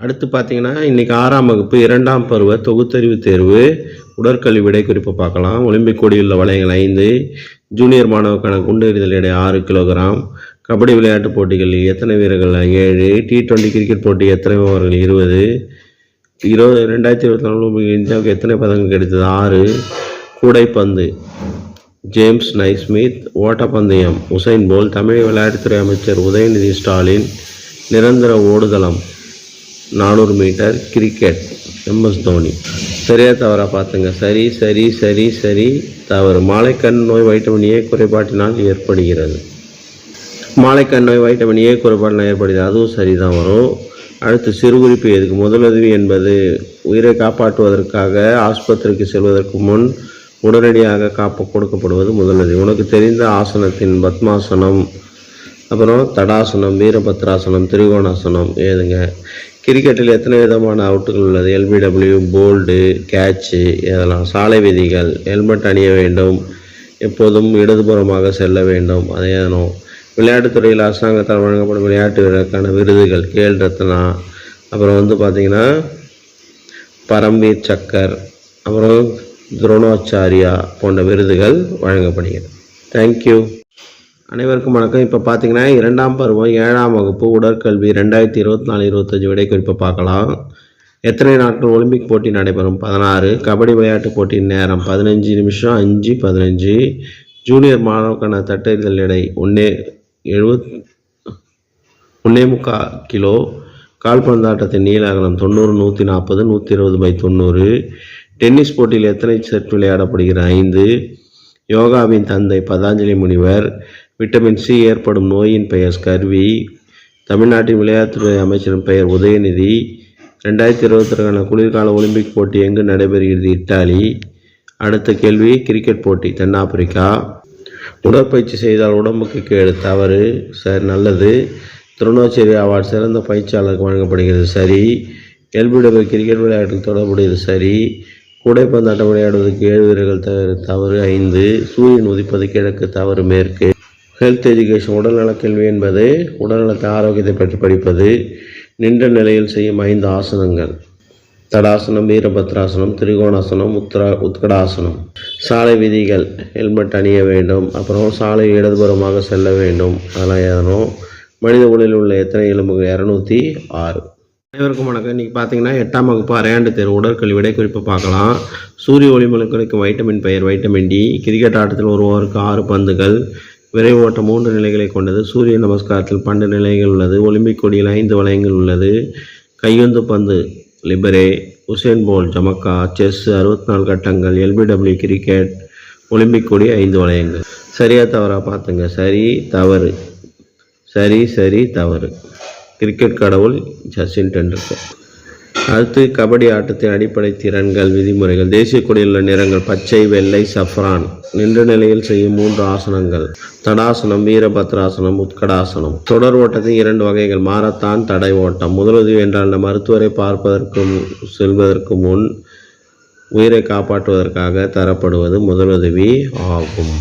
அடுத்து பார்த்தீங்கன்னா, இன்றைக்கி 6ஆம் வகுப்பு 2ஆம் பருவ தொகுத்தறிவு தேர்வு உடற்கல்வி விடை குறிப்பு பார்க்கலாம். ஒலிம்பிக் கொடியுள்ள வளையங்கள் 5, ஜூனியர் மாணவருக்கான குண்டு எறிதல் எடை 6 கிலோகிராம், கபடி விளையாட்டுப் போட்டிகளில் எத்தனை வீரர்கள் 7, T20 கிரிக்கெட் போட்டி எத்தனை ஓவர்கள் 20, 2024 இந்தியாவுக்கு எத்தனை பதக்கங்கள் கிடைத்தது 6, கூடைப்பந்து ஜேம்ஸ் நைஸ்மித், ஓட்டப்பந்தயம் உசைன் போல்ட், தமிழக விளையாட்டுத்துறை அமைச்சர் உதயநிதி ஸ்டாலின், நிரந்தர ஓடுதளம் 400 மீட்டர், கிரிக்கெட் MS தோனி. சரியா தவறா பார்த்துங்க. சரி சரி சரி சரி தவறு. மாலைக்கண் நோய் வைட்டமின் ஏ குறைபாட்டினால் ஏற்படுகிறது. மாலைக்கண் நோய் வைட்டமின் ஏ குறைபாட்டினால் ஏற்படுகிறது, அதுவும் சரிதான் வரும். அடுத்து சிறுகுறிப்பு எதுக்கு? முதலுதவி என்பது உயிரை காப்பாற்றுவதற்காக ஆஸ்பத்திரிக்கு செல்வதற்கு முன் உடனடியாக கொடுக்கப்படுவது முதலுதவி. உனக்கு தெரிந்த ஆசனத்தின் பத்மாசனம், அப்புறம் தடாசனம், வீரபத்ராசனம், திரிகோணாசனம் ஏதுங்க? கிரிக்கெட்டில் எத்தனை விதமான அவுட்டுகள் உள்ளது? LBW, போல்டு, கேட்சு இதெல்லாம். சாலை விதிகள்: ஹெல்மெட் அணிய வேண்டும், எப்போதும் இடதுபுறமாக செல்ல வேண்டும், அதே ஏதனும். விளையாட்டுத்துறையில் அரசாங்கத்தால் வழங்கப்படும் விளையாட்டு வீரருக்கான விருதுகள்: கேல் ரத்னா, அப்புறம் பார்த்திங்கன்னா பரம்வீர் சக்கர், அப்புறம் துரோணாச்சாரியா போன்ற விருதுகள் வழங்கப்படுகிறது. தேங்க்யூ. அனைவருக்கும் வணக்கம். இப்போ பார்த்தீங்கன்னா 2ஆம் பருவம் 7ஆம் வகுப்பு உடற்கல்வி 2024-25 விடை குறிப்பை பார்க்கலாம். எத்தனை நாட்கள் ஒலிம்பிக் போட்டி நடைபெறும்? 16. கபடி விளையாட்டுப் போட்டியின் நேரம் 15 நிமிஷம் 5:15. ஜூனியர் மாணவருக்கான தட்டெறிதல் எடை 1.75 கிலோ. கால்பந்தாட்டத்தின் நீள அகலம் 90, 140, 120/90. டென்னிஸ் போட்டியில் எத்தனை செட் விளையாடப்படுகிறது? 5. யோகாவின் தந்தை பதாஞ்சலி முனிவர். விட்டமின் சி ஏற்படும் நோயின் பெயர் ஸ்கர்வி. தமிழ்நாட்டின் விளையாட்டுத்துறை அமைச்சரின் பெயர் உதயநிதி. 2022 குளிர்கால ஒலிம்பிக் போட்டி எங்கு நடைபெறுகிறது? இத்தாலி. அடுத்த கேள்வி, கிரிக்கெட் போட்டி தென்னாப்பிரிக்கா. உடற்பயிற்சி செய்தால் உடம்புக்கு கேடு, தவறு. சரி, நல்லது. துரோணாச்சாரியா அவார்டு சிறந்த பயிற்சியாளருக்கு வழங்கப்படுகிறது, சரி. LBW கிரிக்கெட் விளையாட்டில் தொடர்புடையது, சரி. கூடைப்பந்தாட்டம் விளையாடுவதற்கு 7 வீரர்கள் தவறு. 5. சூரியன் உதிப்பது கிழக்கு, தவறு, மேற்கு. ஹெல்த் எஜுகேஷன் உடல்நல கேள்வி என்பது உடல்நலத்தை ஆரோக்கியத்தை பற்றி படிப்பது. நின்ற நிலையில் செய்யும் 5 ஆசனங்கள்: தடாசனம், வீரபத்ராசனம், திரிகோணாசனம், உத்கடாசனம். சாலை விதிகள்: ஹெல்மெட் அணிய வேண்டும், அப்புறம் சாலை இடதுபுறமாக செல்ல வேண்டும், அதெல்லாம் ஏதனும். மனித உடலில் உள்ள எத்தனை எலும்புகள்? 206. அனைவருக்கும் வணக்கம். இன்றைக்கி பார்த்தீங்கன்னா 8ஆம் வகுப்பு அரையாண்டு தேர்வு உடற்கல்வி விடை குறிப்பை பார்க்கலாம். சூரிய ஒளிமூலம் கிடைக்கும் வைட்டமின் பெயர் வைட்டமின் டி. கிரிக்கெட் ஆட்டத்தில் ஒரு ஓவருக்கு 6 பந்துகள். விரைவு ஓட்டம் 3 நிலைகளை கொண்டது. சூரிய நமஸ்காரத்தில் 12 நிலைகள் உள்ளது. ஒலிம்பிக் கொடியில் 5 வளையங்கள் உள்ளது. கையுந்து பந்து libero. Usain Bolt Jamaica. Chess 64 கட்டங்கள். LBW cricket. ஒலிம்பிக் கொடி 5 வளையங்கள். சரியா தவறா பார்த்துங்க. சரி, தவறு. சரி சரி தவறு. கிரிக்கெட் கடவுள் சச்சின் டெண்டுல்கர். அடுத்து கபடி ஆட்டத்தின் அடிப்படை திறன்கள், விதிமுறைகள். தேசிய கொடியில் உள்ள நிறங்கள் பச்சை, வெள்ளை, சஃப்ரான். நின்ற நிலையில் செய்யும் 3 ஆசனங்கள்: தடாசனம், வீரபத்ராசனம், உத்கடாசனம். தொடர் ஓட்டத்தின் 2 வகைகள்: மாரத்தான், தடை ஓட்டம். முதலுதவி என்றால் மருத்துவரை செல்வதற்கு முன் உயிரை காப்பாற்றுவதற்காக தரப்படுவது முதலுதவி ஆகும்.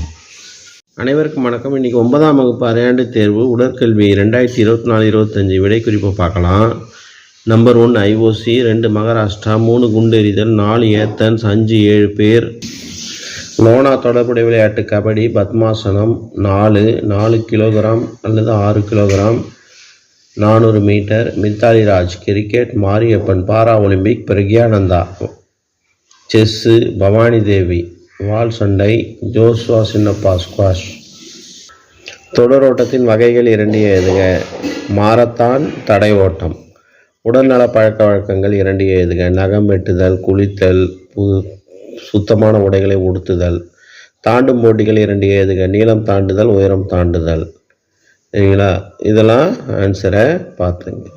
அனைவருக்கும் வணக்கம். இன்றைக்கி 9ஆம் வகுப்பு அரையாண்டு தேர்வு உடற்கல்வி 2024-25 விடை குறிப்பை பார்க்கலாம். நம்பர் 1 IOC, 2 மகாராஷ்டிரா, 3 குண்டெறிதல், 4 ஏத்தன்ஸ், 5 7 பேர். லோனா தொடர்புடைய விளையாட்டு கபடி, பத்மாசனம் 4 கிலோகிராம் அல்லது 6 kilogram, 400 metre. Mithali Raj cricket, Mariyappan para Olympic, Praggnanandhaa chess, Bhavani Devi வால் சண்டை, ஜோஸ்வா சின்னப்பா ஸ்குவாஷ். தொடரோட்டத்தின் வகைகள் 2 எழுதுக. மாரத்தான், தடை ஓட்டம். உடல்நல பழக்க வழக்கங்கள் 2 எழுதுக. நகம் வெட்டுதல், குளித்தல், சுத்தமான உடைகளை உடுத்துதல். தாண்டும் போட்டிகள் 2 எழுதுக. நீளம் தாண்டுதல், உயரம் தாண்டுதல். சரிங்களா? இதெல்லாம் ஆன்சரை பார்த்துங்க.